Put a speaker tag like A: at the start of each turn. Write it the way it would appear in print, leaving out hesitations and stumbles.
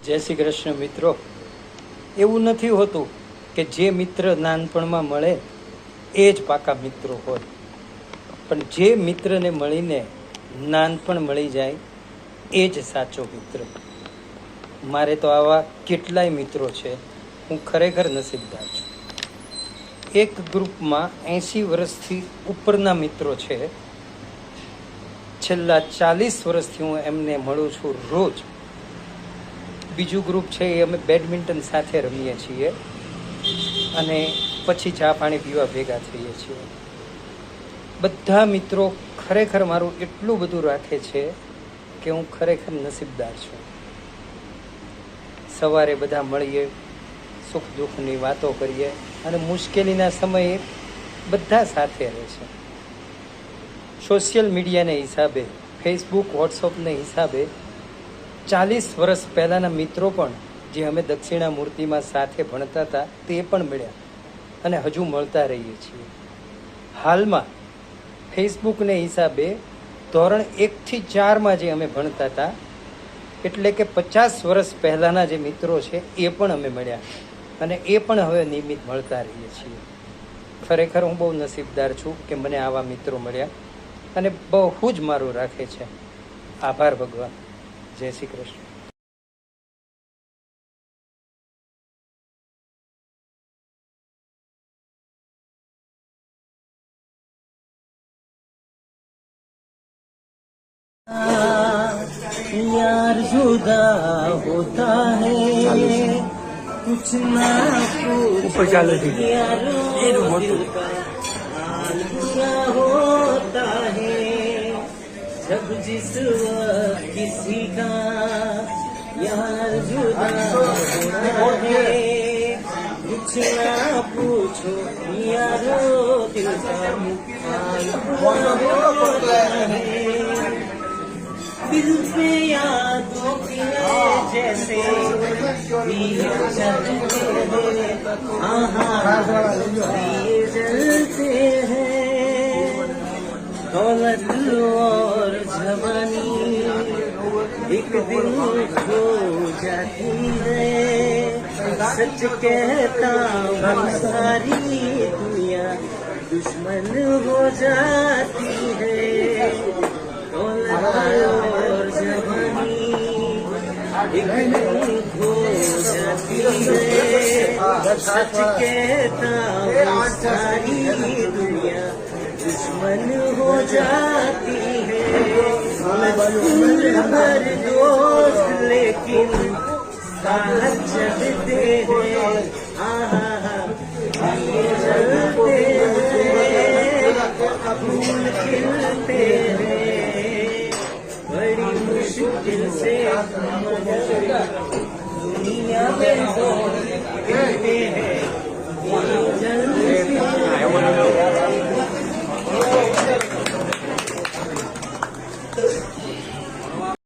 A: જય શ્રી કૃષ્ણ મિત્રો. એવું નથી હોતું કે જે મિત્ર નાનપણમાં મળે એ જ પાકા મિત્રો હોય, પણ જે મિત્રને મળીને નાનપણ મળી જાય એ જ સાચો મિત્ર. મારે તો આવા કેટલાય મિત્રો છે. હું ખરેખર નસીબદાર છું. એક ગ્રુપમાં 80 વર્ષથી ઉપરના મિત્રો છે. છેલ્લા 40 વર્ષથી હું એમને મળું છું રોજ. બીજું ગ્રુપ છે એ અમે બેડમિન્ટન સાથે રમીએ છીએ અને પછી ચા પાણી પીવા ભેગા થઈએ છીએ. બધા મિત્રો ખરેખર મારું એટલું બધું રાખે છે કે હું ખરેખર નસીબદાર છું. સવારે બધા મળીએ, સુખ દુઃખની વાતો કરીએ અને મુશ્કેલીના સમયે બધા સાથે રહે છે. સોશિયલ મીડિયાને હિસાબે, ફેસબુક વોટ્સઅપને હિસાબે 40 વર્ષ પહેલાંના મિત્રો પણ જે અમે દક્ષિણા મૂર્તિમાં સાથે ભણતા હતા તે પણ મળ્યા અને હજુ મળતા રહીએ છીએ. હાલમાં ફેસબુકને હિસાબે ધોરણ 1 થી 4માં જે અમે ભણતા હતા એટલે કે 50 વર્ષ પહેલાંના જે મિત્રો છે એ પણ અમે મળ્યા અને એ પણ હવે નિયમિત મળતા રહીએ છીએ. ખરેખર હું બહુ નસીબદાર છું કે મને આવા મિત્રો મળ્યા અને બહુ જ મારું રાખે છે. આભાર ભગવાન. જય શ્રી કૃષ્ણ.
B: यार जुदा होता है कुछ ना पूछो यार दिल का हाल बुरा होता है जब जिस वक्त किसी का यार जुदा होता है कुछ ना पूछो यारो दिल का हाल बुरा होता है दिल पे यादों की जैसे दिए जलते हैं, दिए जलते हैं. दौलत और जवानी एक दिन खो जाती है. सच कहता हूँ सारी दुनिया दुश्मन हो जाती है. और जवानी एक दिन खो जाती है. सच कहता हूँ सारी दुनिया दुश्मन हो जाती है. भर दोस्त लेकिन साथ चलते हैं. दिए जलते हैं, फूल खिलते हैं. बड़ी मुश्किल से दुनिया में